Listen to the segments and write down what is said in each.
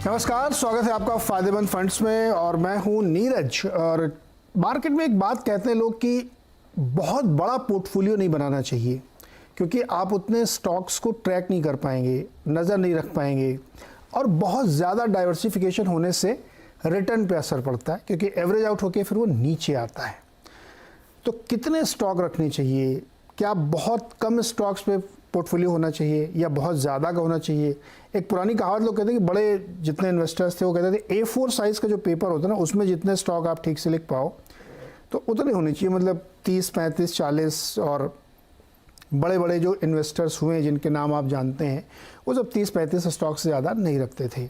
नमस्कार, स्वागत है आपका फायदेमंद फंड्स में और मैं हूं नीरज। और मार्केट में एक बात कहते हैं लोग कि बहुत बड़ा पोर्टफोलियो नहीं बनाना चाहिए, क्योंकि आप उतने स्टॉक्स को ट्रैक नहीं कर पाएंगे, नज़र नहीं रख पाएंगे और बहुत ज़्यादा डाइवर्सिफिकेशन होने से रिटर्न पे असर पड़ता है, क्योंकि एवरेज आउट होके फिर वो नीचे आता है। तो कितने स्टॉक रखने चाहिए? क्या बहुत कम स्टॉक्स पे पोर्टफोलियो होना चाहिए या बहुत ज़्यादा का होना चाहिए? एक पुरानी कहावत लोग कहते हैं कि बड़े जितने इन्वेस्टर्स थे वो कहते थे A4 साइज़ का जो पेपर होता है ना, उसमें जितने स्टॉक आप ठीक से लिख पाओ तो उतने होने चाहिए। मतलब 30, 35, 40 और बड़े बड़े जो इन्वेस्टर्स हुए जिनके नाम आप जानते हैं वो सब 30-35 स्टॉक से ज़्यादा नहीं रखते थे।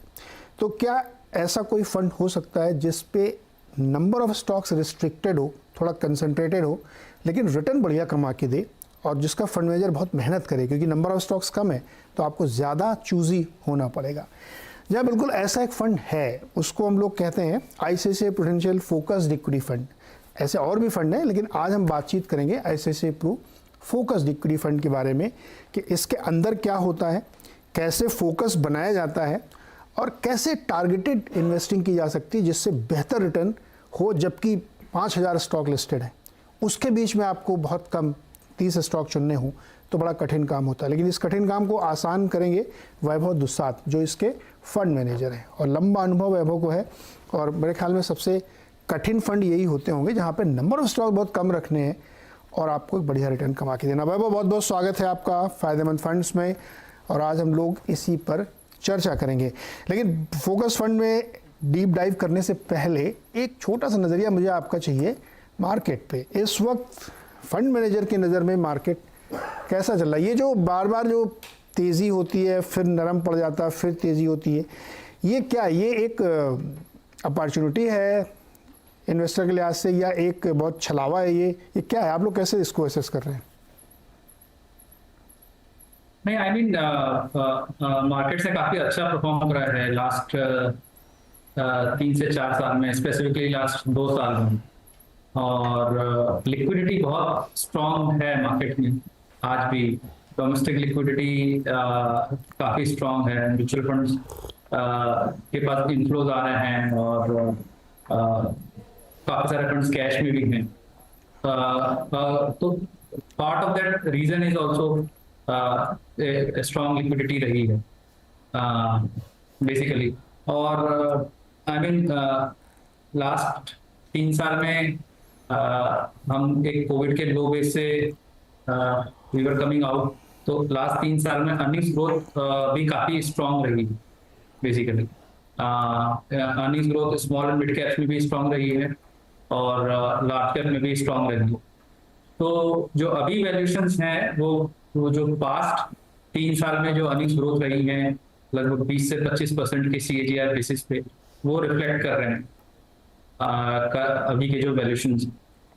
तो क्या ऐसा कोई फंड हो सकता है जिस पे नंबर ऑफ स्टॉक्स रिस्ट्रिक्टेड हो, थोड़ा कंसंट्रेटेड हो, लेकिन रिटर्न बढ़िया कमा के दे, और जिसका फंड मैनेजर बहुत मेहनत करे, क्योंकि नंबर ऑफ स्टॉक्स कम है तो आपको ज़्यादा चूजी होना पड़ेगा। जहाँ बिल्कुल ऐसा एक फंड है उसको हम लोग कहते हैं ICICI prudential focused equity fund. ऐसे और भी फंड हैं, लेकिन आज हम बातचीत करेंगे ICICI Pru focused equity fund के बारे में कि इसके अंदर क्या होता है, कैसे फोकस बनाया जाता है और कैसे टारगेटेड इन्वेस्टिंग की जा सकती है जिससे बेहतर रिटर्न हो। जबकि 5000 स्टॉक लिस्टेड है, उसके बीच में आपको बहुत कम 30 स्टॉक चुनने हों तो बड़ा कठिन काम होता है। लेकिन इस कठिन काम को आसान करेंगे वैभव दुस्साद, जो इसके फंड मैनेजर हैं, और लंबा अनुभव वैभव को है। और मेरे ख्याल में सबसे कठिन फंड यही होते होंगे जहां पे नंबर ऑफ स्टॉक बहुत कम रखने हैं और आपको एक बढ़िया रिटर्न कमा के देना। वैभव, बहुत बहुत स्वागत है आपका फायदेमंद फंड्स में, और आज हम लोग इसी पर चर्चा करेंगे। लेकिन फोकस फंड में डीप डाइव करने से पहले एक छोटा सा नज़रिया मुझे आपका चाहिए मार्केट पे। इस वक्त फंड मैनेजर की नज़र में मार्केट कैसा चल रहा है? ये जो बार बार जो तेज़ी होती है, फिर नरम पड़ जाता है, फिर तेज़ी होती है, ये क्या, ये एक अपॉर्चुनिटी है इन्वेस्टर के लिहाज से या एक बहुत छलावा है? ये क्या है? आप लोग कैसे इसको असेस कर रहे हैं? नहीं, आई मीन मार्केट से काफी अच्छा परफॉर्म कर रहा है लास्ट 3 से 4 साल में, स्पेसिफिकली लास्ट 2 साल में। और लिक्विडिटी बहुत स्ट्रांग है मार्केट में आज भी। डोमेस्टिक लिक्विडिटी काफी स्ट्रांग है, म्यूचुअल फंड्स के पास इनफ्लोज आ रहे हैं और काफी सारे फंड्स कैश में भी हैं। तो part of that reason is also strong liquidity रही है बेसिकली। और आई मीन लास्ट 3 साल में हम एक कोविड के लो बेस से वी वर कमिंग आउट, तो लास्ट 3 साल में अर्निंग्स ग्रोथ भी काफी स्ट्रांग रही basically. Earnings growth small and mid caps में भी स्ट्रांग रही है और लार्ज कैप में भी स्ट्रांग रही है। तो जो अभी वैल्यूएशंस हैं वो जो पास्ट 3 साल में जो अर्निंग्स ग्रोथ रही हैं लगभग 20 से 25% के CAGR बेसिस पे, वो रिफ्लेक्ट कर रहे हैं अभी के जो वैल्यूएशंस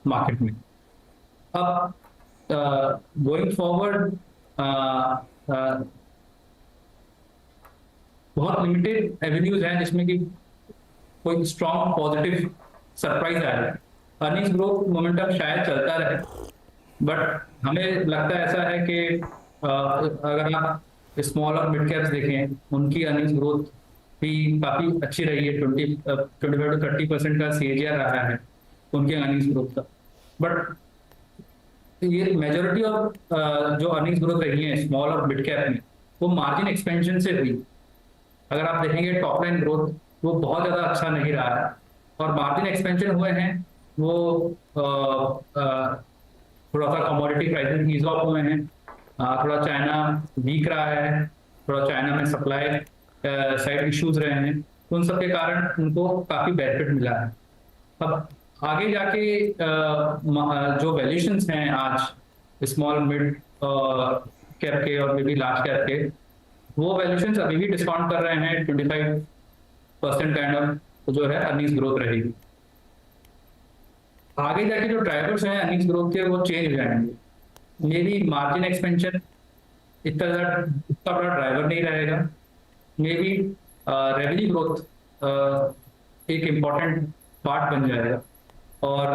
मार्केट में। अब गोइंग फॉरवर्ड बहुत लिमिटेड एवेन्यूज हैं जिसमें कि कोई स्ट्रॉन्ग पॉजिटिव सरप्राइज आ रहा है। अर्निंग्स ग्रोथ मोमेंटम शायद चलता रहे, बट हमें लगता है ऐसा है कि अगर आप स्मॉल और मिड कैप्स देखें, उनकी अर्निंग्स ग्रोथ भी काफी अच्छी रही है। 25 to 30% का CAGR रहा है उनके अर्निंग्स ग्रोथ का। बट ये मेजोरिटी ऑफ जो अर्निंग्स ग्रोथ रही है स्मॉल और मिड कैप में, वो मार्जिन एक्सपेंशन से हुई। अगर आप देखेंगे टॉप लाइन ग्रोथ वो बहुत ज्यादा अच्छा नहीं रहा है, और मार्जिन एक्सपेंशन हुए हैं वो थोड़ा सा कमोडिटी प्राइसेस ईज ऑफ हुए हैं, थोड़ा चाइना वीक रहा है, थोड़ा चाइना में सप्लाई साइड इश्यूज रहे हैं, उन सब के कारण उनको काफी बेनिफिट मिला है। अब आगे जाके जो वैल्यूएशंस हैं आज स्मॉल मिड कैप के और मे बी लार्ज कैप के, वो वैल्यूएशंस अभी भी डिस्काउंट कर रहे हैं। 25% काइंड ऑफ जो है अर्निंग्स ग्रोथ रहेगी। आगे जाके जो ड्राइवर्स हैं अर्निंग्स ग्रोथ के वो चेंज हो जाएंगे। मे बी मार्जिन एक्सपेंशन इतना बड़ा ड्राइवर नहीं रहेगा। मे बी रेवेन्यू ग्रोथ एक इम्पॉर्टेंट पार्ट बन जाएगा, और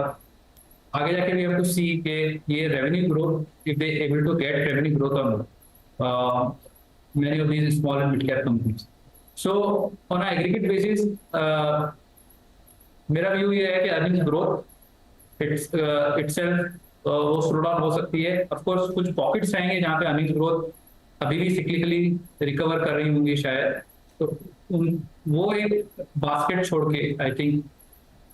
आगे जाके भी आपको सी के ये revenue growth, if they able to get revenue growth और many of these small and mid cap companies, so on aggregate basis मेरा व्यू ये है कि अर्निंग ग्रोथ इटसेल्फ वो स्लो डाउन हो सकती है। ऑफ कोर्स कुछ पॉकेट्स आएंगे जहाँ पे अर्निंग ग्रोथ अभी भी सिक्लिकली रिकवर कर रही होंगी शायद, तो वो एक बास्केट छोड़ के आई थिंक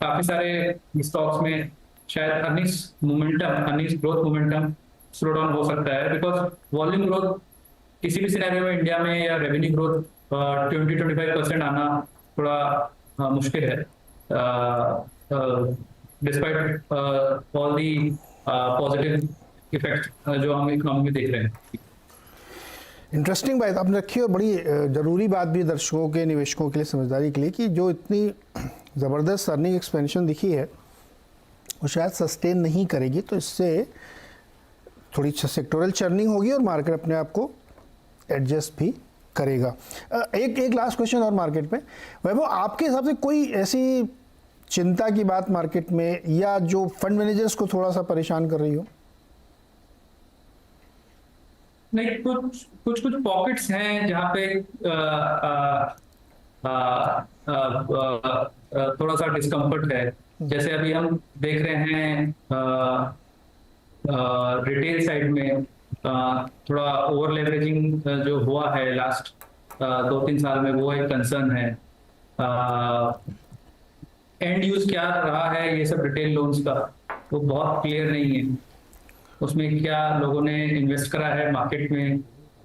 काफी सारे स्टॉक्स में शायद earnings growth momentum slow down हो सकता है, बिकॉज वॉल्यूम ग्रोथ किसी भी सिनेरियो में इंडिया में या रेवेन्यू ग्रोथ 20-25% आना थोड़ा मुश्किल है, despite all the positive effect जो हम इकोनॉमी में देख रहे हैं। इंटरेस्टिंग बात आपने रखी और बड़ी ज़रूरी बात भी दर्शकों के, निवेशकों के लिए समझदारी के लिए, कि जो इतनी ज़बरदस्त अर्निंग एक्सपेंशन दिखी है वो शायद सस्टेन नहीं करेगी, तो इससे थोड़ी सेक्टोरल चर्निंग होगी और मार्केट अपने आप को एडजस्ट भी करेगा। एक लास्ट क्वेश्चन और मार्केट में, वैभव आपके हिसाब से कोई ऐसी चिंता की बात मार्केट में या जो फंड मैनेजर्स को थोड़ा सा परेशान कर रही हो? नहीं, कुछ पॉकेट्स हैं जहाँ पे थोड़ा सा डिस्कम्फर्ट है। जैसे अभी हम देख रहे हैं रिटेल साइड में थोड़ा ओवर लेवरेजिंग जो हुआ है लास्ट 2-3 साल में, वो एक कंसर्न है। एंड यूज क्या रहा है ये सब रिटेल लोन्स का, वो बहुत क्लियर नहीं है। उसमें क्या लोगों ने इन्वेस्ट करा है मार्केट में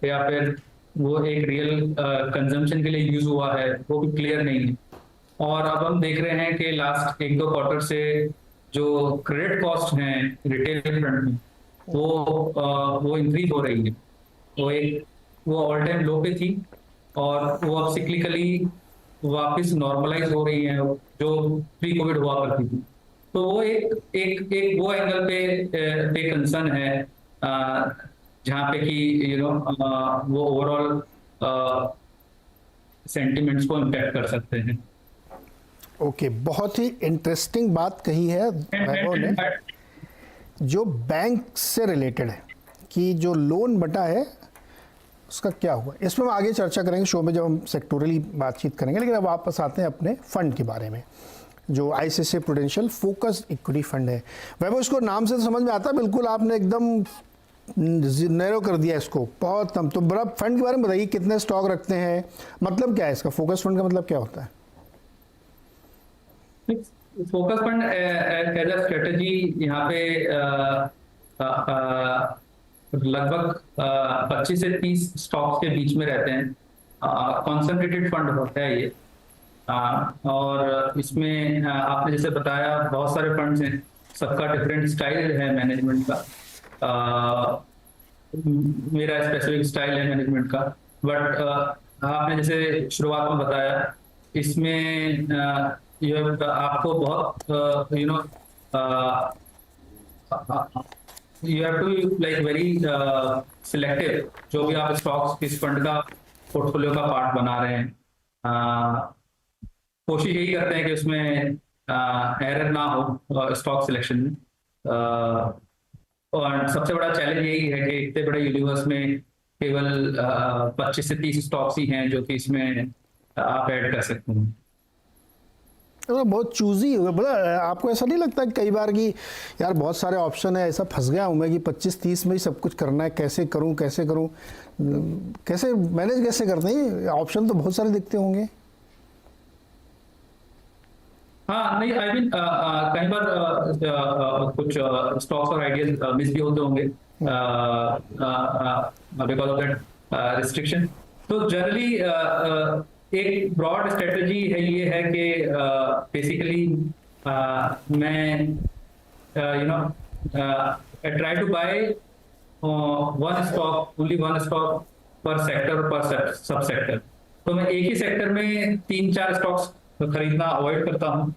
या फिर वो एक रियल कंजम्पशन के लिए यूज हुआ है, वो भी क्लियर नहीं है। और अब हम देख रहे हैं कि लास्ट 1-2 क्वार्टर से जो क्रेडिट कॉस्ट हैं रिटेल फ्रंट में वो इंक्रीज हो रही है। वो ऑल टाइम लो पे थी और वो अब सिक्लिकली वापस नॉर्मलाइज हो रही है जो प्री कोविड हुआ करती थी। तो वो एक वो एंगल पे कंसर्न है जहाँ पे कि वो ओवरऑल सेंटिमेंट्स को इम्पैक्ट कर सकते हैं। ओके, बहुत ही इंटरेस्टिंग बात कही है वैभव ने, जो बैंक से रिलेटेड है कि जो लोन बटा है उसका क्या हुआ। इसमें हम आगे चर्चा करेंगे शो में जब हम सेक्टोरली बातचीत करेंगे, लेकिन अब वापस आते हैं अपने फंड के बारे में, जो ICICI Prudential focused equity fund है। वैभव, इसको नाम से तो समझ में आता है, बिल्कुल आपने एकदम नैरो कर दिया इसको, बहुत कम। तो बड़ा फंड के बारे में बताइए, कितने स्टॉक रखते हैं, मतलब क्या है इसका, फोकस फंड का मतलब क्या होता है? Focus fund as a strategy यहाँ पे लगभग 25 से 30 स्टॉक्स के बीच में रहते हैं। कॉन्सेंट्रेटेड फंड होता है ये। और इसमें आपने जैसे बताया बहुत सारे फंड्स हैं, सबका डिफरेंट स्टाइल है मैनेजमेंट का। मेरा स्पेसिफिक स्टाइल है मैनेजमेंट का, बट आपने जैसे शुरुआत में बताया इसमें आपको बहुत you have to like very selective जो भी आप स्टॉक्स इस फंड का पोर्टफोलियो का पार्ट बना रहे हैं। कोशिश यही करते हैं कि उसमें एरर ना हो स्टॉक सिलेक्शन में। और सबसे बड़ा चैलेंज यही है कि इतने बड़े यूनिवर्स में केवल 25 से 30 स्टॉक्स ही हैं जो कि इसमें आप ऐड कर सकते हैं। तो बहुत चूजी होगा। बड़ा आपको ऐसा नहीं लगता कि कई बार कि यार बहुत सारे ऑप्शन है, ऐसा फंस गया हूँ मैं कि 25-30 में ही सब कुछ करना है, कैसे करूँ कैसे मैनेज कैसे करते हैं? ऑप्शन तो बहुत सारे दिखते होंगे। हाँ नहीं, आई मीन कई बार कुछ स्टॉक्स और आइडियाज मिस भी होते होंगे बिकॉज ऑफ दैट रिस्ट्रिक्शन। तो जनरली एक ब्रॉड स्ट्रेटजी है, ये है कि बेसिकली मैं try to buy only one stock per sector per sub sector. तो मैं एक ही सेक्टर में 3-4 स्टॉक्स खरीदना अवॉइड करता हूँ,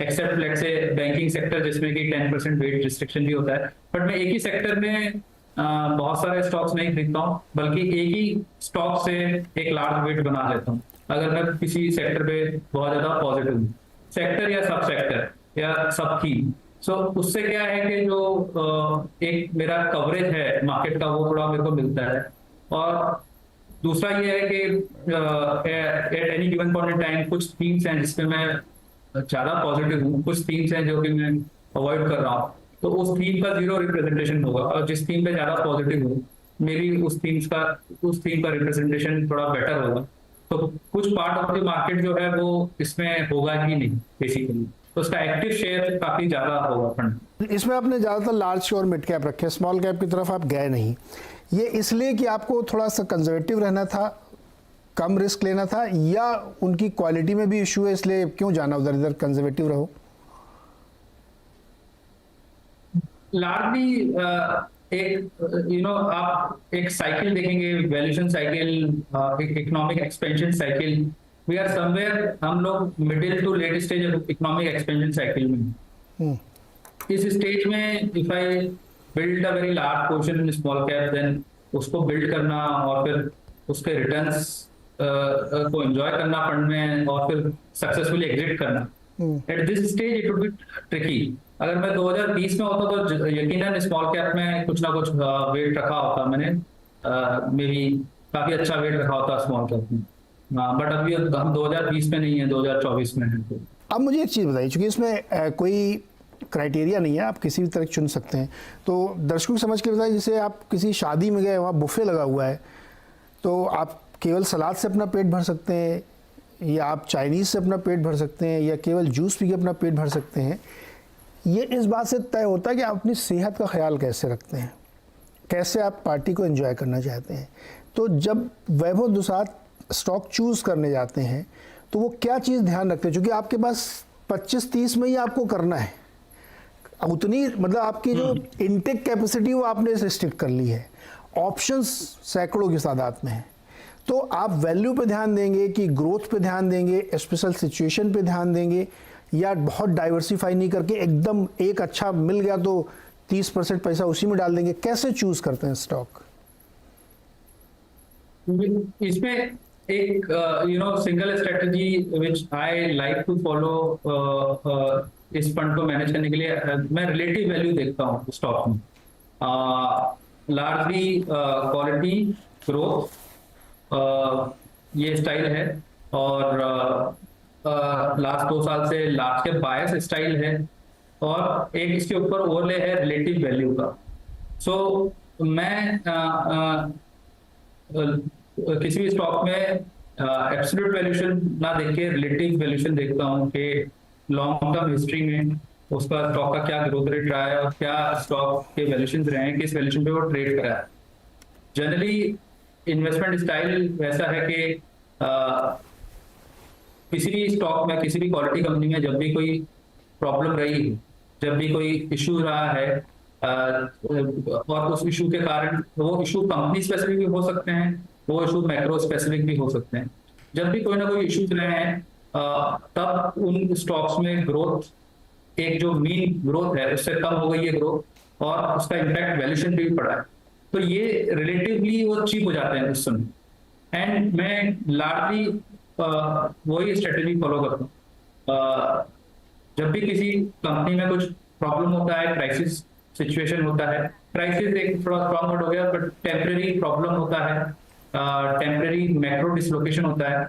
except let's say banking sector जिसमें कि 10% वेट रिस्ट्रिक्शन भी होता है। बट मैं एक ही सेक्टर में बहुत सारे स्टॉक्स नहीं खरीदता हूँ, बल्कि एक ही स्टॉक से एक लार्ज वेट बना लेता हूँ। अगर मैं किसी सेक्टर पे बहुत ज्यादा पॉजिटिव हूँ, सेक्टर या सब सेक्टर या सब थीम, सो उससे क्या है कि जो एक मेरा कवरेज है मार्केट का वो थोड़ा मेरे को मिलता है। और दूसरा ये है कि at any given point in time कुछ थीम्स हैं जिसमें मैं ज्यादा पॉजिटिव हूँ, कुछ थीम्स हैं जो कि मैं अवॉइड कर रहा हूँ, तो उस थीम का जीरो रिप्रेजेंटेशन होगा। और जिस थीम पे ज्यादा पॉजिटिव हूँ, मेरी उस थीम का रिप्रेजेंटेशन थोड़ा बेटर होगा। तो कुछ पार्ट ऑफ द मार्केट जो है वो इसमें होगा ही नहीं बेसिकली, तो उसका एक्टिव शेयर काफी ज्यादा होगा फंड। इसमें आपने ज़्यादातर लार्ज और मिड कैप रखे, स्मॉल कैप की तरफ आप गए नहीं। ये इसलिए कि आपको थोड़ा सा कंजर्वेटिव रहना था, कम रिस्क लेना था, या उनकी क्वालिटी में भी इशू है इसलिए क्यों जाना उधर, इधर कंजर्वेटिव रहो? लार्जली एक आप एक साइकिल देखेंगे, वैल्यूएशन साइकिल, एक economic expansion cycle. We are somewhere, हम लोग middle to late stage of economic expansion cycle में हैं। हम्म, इस स्टेज में if I build a very large portion in small cap, then उसको बिल्ड करना और फिर उसके रिटर्न्स को एंजॉय करना फंड में और फिर सक्सेसफुली एग्जिट करना, at this stage it would be tricky. अगर मैं 2020 में होता तो यकीनन स्मॉल कैप में कुछ ना कुछ वेट रखा होता मैंने, मे बी काफी अच्छा वेट रखा होता स्मॉल कैप में। बट अभी हम 2020 में नहीं है, 2024 में है। तो अब मुझे एक चीज़ बताइए, चूंकि इसमें कोई क्राइटेरिया नहीं है, आप किसी भी तरह चुन सकते हैं, तो दर्शकों को समझ के बताइए, जैसे आप किसी शादी में गए, वहाँ बुफे लगा हुआ है, तो आप केवल सलाद से अपना पेट भर सकते हैं, या आप चाइनीज़ से अपना पेट भर सकते हैं, या केवल जूस पी के अपना पेट भर सकते हैं। ये इस बात से तय होता है कि आप अपनी सेहत का ख्याल कैसे रखते हैं, कैसे आप पार्टी को एंजॉय करना चाहते हैं। तो जब वैभव दुसात स्टॉक चूज़ करने जाते हैं तो वो क्या चीज़ ध्यान रखते हैं, क्योंकि आपके पास 25-30 में ही आपको करना है, उतनी मतलब आपकी जो इनटेक कैपेसिटी वो आपने रिस्ट्रिक्ट कर ली है, ऑप्शंस सैकड़ों की तादाद में है। तो आप वैल्यू पे ध्यान देंगे कि ग्रोथ पे ध्यान देंगे, स्पेशल सिचुएशन पे ध्यान देंगे, या बहुत डाइवर्सिफाई नहीं करके एकदम एक अच्छा मिल गया तो 30% पैसा उसी में डाल देंगे? कैसे चूज करते हैं स्टॉक? इसमें एक single strategy which I like to follow इस फंड को मैनेज करने के लिए, मैं रिलेटिव वैल्यू देखता हूँ स्टॉक में। लार्जली क्वालिटी, ग्रोथ, ये स्टाइल है, और लास्ट 2 साल से लार्ज कैप बायस स्टाइल है, और एक इसके ऊपर ओवरले है रिलेटिव वैल्यू का। सो मैं किसी भी स्टॉक में एब्सोल्यूट वैल्यूएशन ना देख के रिलेटिव वैल्यूएशन देखता हूँ कि लॉन्ग टर्म हिस्ट्री में उसका स्टॉक का क्या ग्रोथ रेट रहा है और क्या स्टॉक के वैल्यूएशन रहे हैं, किस वैल्यूएशन पे वो ट्रेड करा है। जनरली इन्वेस्टमेंट स्टाइल वैसा है कि किसी भी स्टॉक में, किसी भी क्वालिटी कंपनी में जब भी कोई प्रॉब्लम रही है, जब भी कोई इशू रहा है, और उस इशू के कारण, वो इशू कंपनी स्पेसिफिक भी हो सकते हैं, वो इशू मैक्रो स्पेसिफिक भी हो सकते हैं। जब भी कोई ना कोई इशू रहे हैं, तब उन स्टॉक्स में ग्रोथ, एक जो मीन ग्रोथ है उससे कम हो गई है ग्रोथ, और उसका इम्पैक्ट वैल्यूएशन पे भी पड़ा है, तो ये रिलेटिवली वो चीप हो जाते हैं उस समय। एंड मैं लार्जली वही स्ट्रेटेजी फॉलो करता हूँ। जब भी किसी कंपनी में कुछ प्रॉब्लम होता है, क्राइसिस सिचुएशन होता है, क्राइसिस एक थोड़ा स्ट्रॉन्ग वर्ड हो गया, बट टेम्परेरी प्रॉब्लम होता है, टेम्परेरी मैक्रो डिसलोकेशन होता है,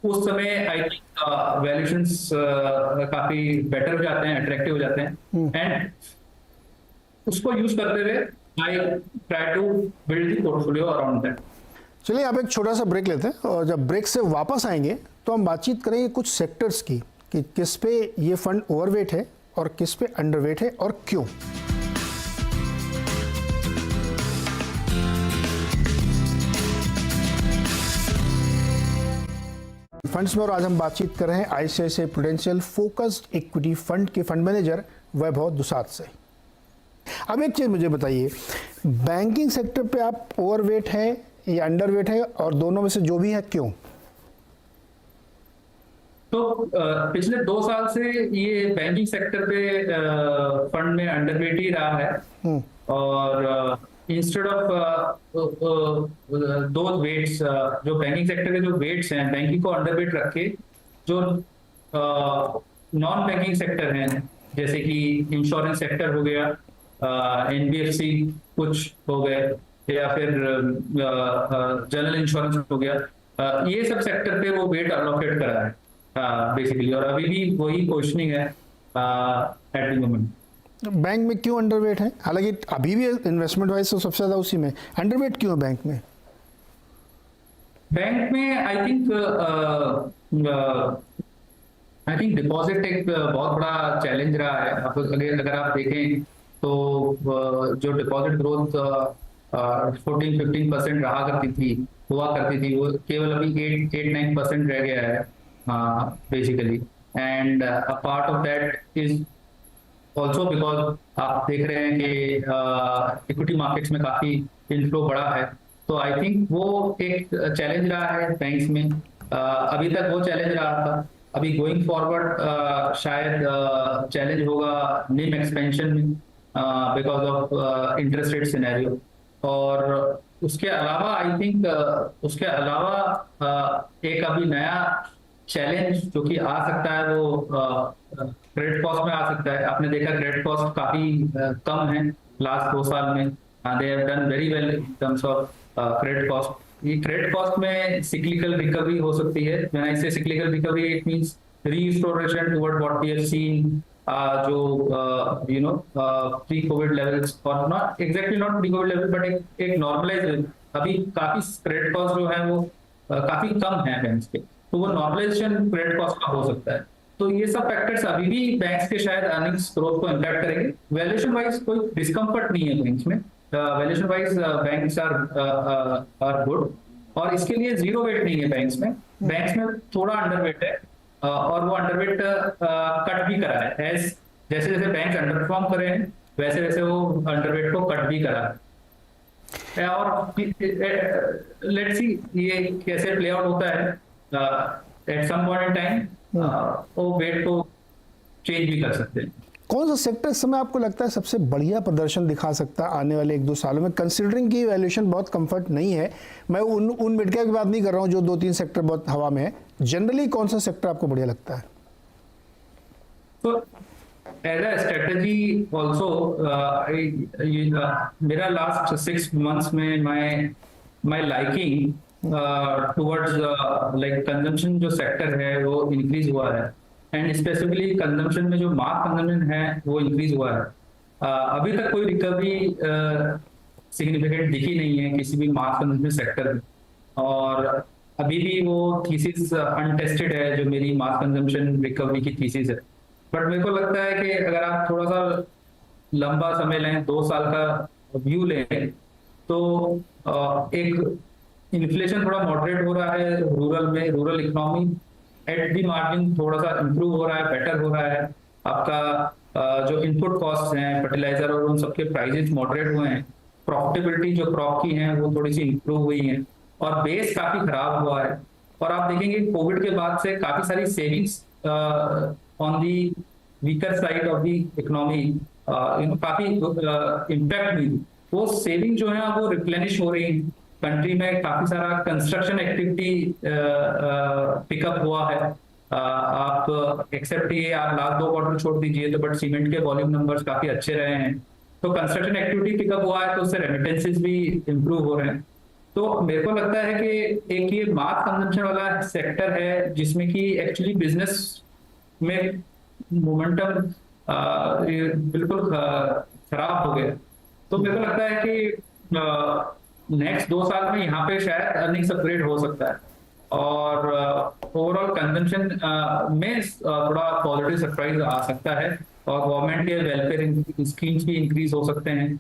उस समय आई थिंक वैल्यूएशंस काफी बेटर हो जाते हैं, अट्रैक्टिव हो जाते हैं, एंड उसको यूज करते हुए I try to build the portfolio around that. चलिए आप एक छोटा सा ब्रेक लेते हैं, और जब ब्रेक से वापस आएंगे तो हम बातचीत करेंगे कुछ सेक्टर्स की, कि किस पे ये फंड ओवरवेट है और किस पे अंडरवेट है और क्यों। फंड्स में, और आज हम बातचीत कर रहे हैं ICICI Prudential focused equity fund के फंड मैनेजर वैभव दुसात से। अब एक चीज मुझे बताइए, बैंकिंग सेक्टर पे आप ओवरवेट है या अंडरवेट है, और दोनों में से जो भी है क्यों? तो पिछले 2 साल से ये बैंकिंग सेक्टर पे फंड में अंडरवेट ही रहा है, और इंस्टेड ऑफ दो वेट्स, जो बैंकिंग सेक्टर के जो वेट्स हैं, बैंकिंग को अंडरवेट रख के जो नॉन बैंकिंग सेक्टर हैं, जैसे कि इंश्योरेंस सेक्टर हो गया, एनबीएफसी कुछ हो गए, या फिर जनरल इंश्योरेंस हो गया, ये सब सेक्टर पे वो वेट अलोकेट करा है बेसिकली, और अभी भी वही पोजिशनिंग है एट द मोमेंट। बैंक में क्यों अंडरवेट है? हालांकि अभी भी इन्वेस्टमेंट वाइज तो सबसे ज़्यादा उसी में, अंडरवेट क्यों है बैंक में? बैंक में आई थिंक डिपॉजिट एक बहुत बड़ा चैलेंज रहा है। अगर आप देखें तो जो डिपॉजिट ग्रोथ 14-15% रहा करती थी, हुआ करती थी, वो केवल अभी 8-9% रह गया है basically. And a part of that is also because आप देख रहे हैं कि इक्विटी मार्केट्स में काफी इनफ्लो बढ़ा है। तो आई थिंक वो एक चैलेंज रहा है बैंक्स में, अभी तक वो चैलेंज रहा था। अभी गोइंग फॉरवर्ड शायद चैलेंज होगा निम एक्सपेंशन में because of interest rate scenario. और उसके अलावा आई थिंक उसके अलावा एक अभी नया चैलेंज जो कि आ सकता है वो क्रेडिट कॉस्ट में आ सकता है। आपने देखा क्रेडिट कॉस्ट काफी कम है लास्ट 2 साल में, they have done very well in terms of credit cost. ये क्रेडिट कॉस्ट में सिक्लिकल रिकवरी हो सकती है। When I say cyclical recovery, it means restoration toward what we have seen जो you know pre Covid levels, और not exactly not pre Covid level but एक normalize. अभी काफी क्रेडिट कॉस्ट जो है वो काफी कम है बैंक्स के, तो वो नॉर्मलाइजेशन क्रेडिट कॉस्ट का हो सकता है। तो ये सब फैक्टर्स अभी भी बैंक्स के शायद अर्निंग्स ग्रोथ को इम्पैक्ट करेंगे। वैल्यूएशन वाइज कोई डिस्कम्फर्ट नहीं है बैंक्स में, valuation wise banks are good, और इसके लिए जीरो वेट नहीं है बैंक्स में। बैंक्स में थोड़ा अंडरवेट है, और वो अंडरवेट कट भी करा है। एज जैसे जैसे बैंक अंडरपरफॉर्म कर रहे हैं वैसे वैसे वो अंडरवेट को कट भी करा है। और लेट्स सी ये कैसे प्ले आउट होता है at some point in time, वो वेट को चेंज भी कर सकते हैं। कौन सा सेक्टर इस समय आपको लगता है सबसे बढ़िया प्रदर्शन दिखा सकता है आने वाले 1-2 सालों में, कंसिडरिंग की वैल्यूएशन बहुत कंफर्ट नहीं है? मैं उन मिड कैप की बात नहीं कर रहा हूं जो 2-3 सेक्टर बहुत हवा में है। जनरली कौन सा सेक्टर आपको बढ़िया लगता है? तो एज अ स्ट्रेटजी ऑल्सो मेरा लास्ट 6 months में माई लाइकिंग टुवर्ड्स लाइक कंजम्पशन जो सेक्टर है वो इंक्रीज हुआ है, एंड स्पेसिफिकली कंजम्पशन में जो मास कंजम्पशन है वो इंक्रीज हुआ है। अभी तक कोई रिकवरी सिग्निफिकेंट दिखी नहीं है किसी भी मास कंजम्पशन सेक्टर में, और अभी भी वो थीसिस अनटेस्टेड है जो मेरी मास कंजम्पशन रिकवरी की थीसिस है। बट मेरे को लगता है कि अगर आप थोड़ा सा लंबा समय लें, 2 साल का व्यू लें, तो एक इन्फ्लेशन थोड़ा मॉडरेट हो रहा है रूरल में, rural economy at the margin थोड़ा सा इंप्रूव हो रहा है, बेटर हो रहा है। आपका जो इनपुट कॉस्ट हैं फर्टिलाइजर और उन सबके प्राइसेस मॉडरेट हुए हैं, प्रॉफिटेबिलिटी जो क्रॉप की है वो थोड़ी सी इंप्रूव हुई है, और बेस काफी खराब हुआ है। और आप देखेंगे कोविड के बाद से काफी सारी savings on the weaker side of the economy काफी इम्पैक्ट हुई। वो सेविंग जो है वो रिप्लेनिश हो रही। कंट्री में काफी सारा कंस्ट्रक्शन एक्टिविटी पिकअप हुआ है। आप एक्सेप्ट ये आप लास्ट 2 क्वार्टर छोड़ दीजिए तो, बट सीमेंट के वॉल्यूम नंबर्स काफी अच्छे रहे हैं। तो कंस्ट्रक्शन एक्टिविटी पिकअप हुआ है, तो उससे रेमिटेंसेस भी इंप्रूव हो रहे हैं। तो मेरे को लगता है कि एक ये मास कंजम्पशन वाला सेक्टर है जिसमें कि एक्चुअली बिजनेस में मोमेंटम बिल्कुल खराब हो गया। तो मेरे को लगता है कि नेक्स्ट 2 साल में यहाँ पे शायद अर्निंग्स अपग्रेड हो सकता है, और ओवरऑल कंजम्पशन में थोड़ा पॉजिटिव सरप्राइज आ सकता है, और गवर्नमेंट के वेलफेयर स्कीम्स भी इंक्रीज हो सकते हैं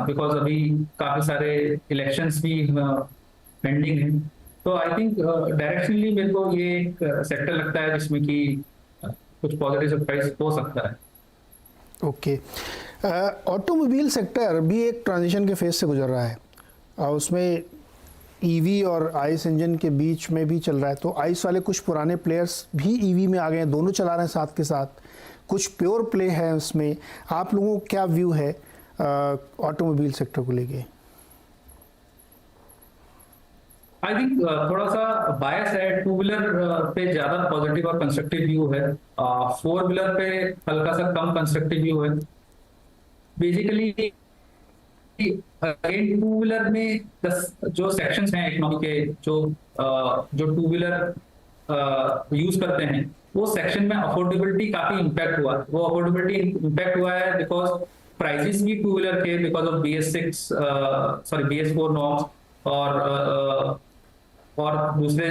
बिकॉज अभी काफी सारे इलेक्शंस भी पेंडिंग हैं। तो आई थिंक डायरेक्शनली मेरे को ये एक सेक्टर लगता है जिसमें कि कुछ पॉजिटिव सरप्राइज हो सकता है। ओके, ऑटोमोबाइल सेक्टर भी एक ट्रांजिशन के फेज से गुजर रहा है, और उसमें ईवी और आइस इंजन के बीच में भी चल रहा है। तो आइस वाले कुछ पुराने प्लेयर्स भी ईवी में आ गए हैं, दोनों चला रहे हैं साथ के साथ, कुछ प्योर प्ले है उसमें। आप लोगों को क्या व्यू है ऑटोमोबाइल सेक्टर को लेके? आई थिंक थोड़ा सा बायस है। 2 व्हीलर पे ज्यादा पॉजिटिव और कंस्ट्रक्टिव व्यू है, 4 व्हीलर पे हल्का सा कम कंस्ट्रक्टिव व्यू है। बेसिकली अगेन टू व्हीलर में जो सेक्शंस हैं इकोनॉमी के, जो टू व्हीलर यूज करते हैं, वो सेक्शन में अफोर्डेबिलिटी काफी इम्पैक्ट हुआ। वो अफोर्डेबिलिटी इम्पैक्ट हुआ है बिकॉज प्राइसेस भी टू व्हीलर के, बिकॉज ऑफ BS4 नॉर्म्स और दूसरे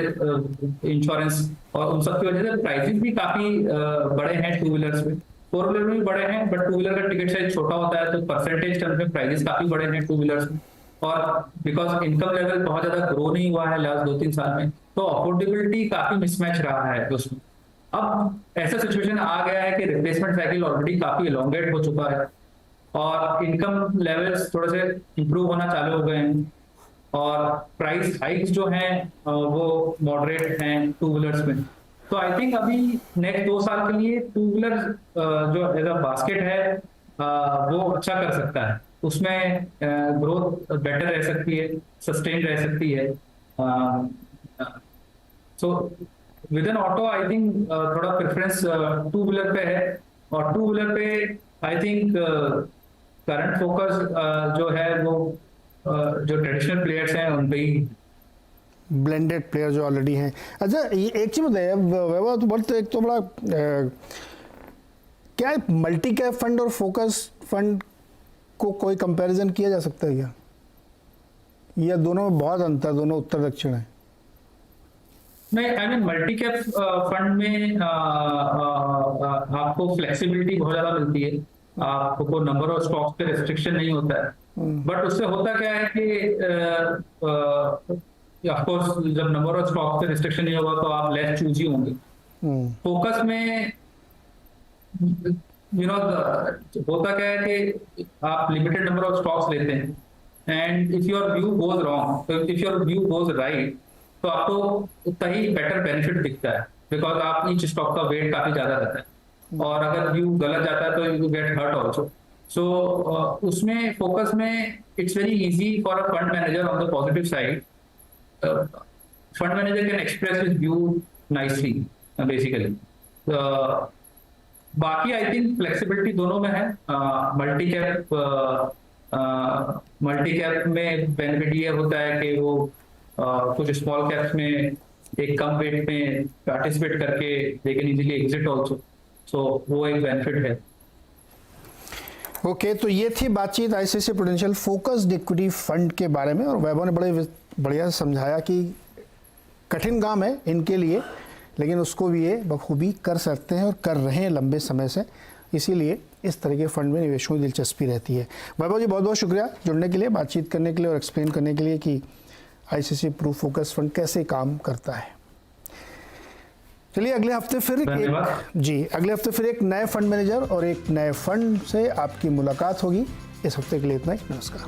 इंश्योरेंस और उन सब की वजह से प्राइसेस भी काफी बड़े हैं टू व्हीलर्स में। फोर व्हीलर में भी बड़े हैं, बट टू व्हीलर का टिकट साइज छोटा होता है, तो परसेंटेज टर्म्स में प्राइसेस काफी बड़े हैं टू व्हीलर्स में। और बिकॉज इनकम लेवल बहुत ज्यादा ग्रो नहीं हुआ है लास्ट 2-3 साल में, तो अफोर्डेबिलिटी काफी मिसमैच रहा है उसमें। अब ऐसा सिचुएशन आ गया है कि रिप्लेसमेंट साइकिल ऑलरेडी काफी एलोंगेट हो चुका है और इनकम लेवल्स थोड़े से इंप्रूव होना चालू हो गए हैं और प्राइस हाइक्स जो हैं वो मॉडरेट हैं टू व्हीलर्स में। तो आई थिंक अभी नेक्स्ट 2 साल के लिए टू व्हीलर जो एज अ बास्केट है वो अच्छा कर सकता है, उसमें ग्रोथ बेटर रह सकती है, सस्टेन रह सकती है। So with N auto I think थोड़ा प्रेफरेंस टू व्हीलर पे है, और टू व्हीलर पे आई थिंक करंट फोकस जो है वो जो ट्रेडिशनल प्लेयर्स हैं उन पे ही, ब्लेंडेड प्लेयर जो ऑलरेडी हैं। अच्छा, ये एक चीज़ बताइए वैभव, तो बोलते एक तो बड़ा क्या मल्टी कैप फंड और फोकस फंड को कोई कंपैरिजन किया जा सकता है क्या, या दोनों में बहुत अंतर, दोनों उत्तर दक्षिण है? नहीं, I mean multi cap fund में आपको फ्लेक्सिबिलिटी बहुत ज्यादा मिलती है, आपको नंबर ऑफ स्टॉक्स पे रिस्ट्रिक्शन नहीं होता है। बट उससे होता क्या है कि ऑफ कोर्स जब नंबर ऑफ स्टॉक्स पे रिस्ट्रिक्शन नहीं होगा तो आप लेस चूजी होंगे। फोकस में होता क्या है कि आप लिमिटेड नंबर ऑफ स्टॉक्स लेते हैं, and if your view goes wrong, if your view goes right, तो आपको उतना ही बेटर बेनिफिट दिखता है, बिकॉज आप ईच स्टॉक का वेट काफी ज्यादा रहता है, और अगर व्यू गलत जाता है तो यू गेट हर्ट ऑल्सो। सो उसमें फोकस में it's very easy for a fund manager on the positive side. Fund manager can express his view nicely basically. बाकी आई थिंक फ्लेक्सिबिलिटी दोनों में है। मल्टी कैप में बेनिफिट ये होता है कि वो कुछ स्मॉल कैप्स में एक कम वेट में पार्टिसिपेट करके they can easily exit also, so वो एक बेनिफिट है। ओके, तो ये थी बातचीत ICICI Prudential focused equity fund के बारे में, और वैभव ने बड़े बढ़िया समझाया कि कठिन काम है इनके लिए, लेकिन उसको भी ये बखूबी कर सकते हैं और कर रहे हैं लंबे समय से, इसीलिए इस तरह के फंड में निवेशों की दिलचस्पी रहती है। वैभव जी बहुत बहुत शुक्रिया जुड़ने के लिए, बातचीत करने के लिए और एक्सप्लेन करने के लिए कि आईसीआईसीआई प्रू फोकस फंड कैसे काम करता है। चलिए अगले हफ्ते फिर अगले हफ्ते फिर एक नए फंड मैनेजर और एक नए फंड से आपकी मुलाकात होगी। इस हफ्ते के लिए इतना ही, नमस्कार।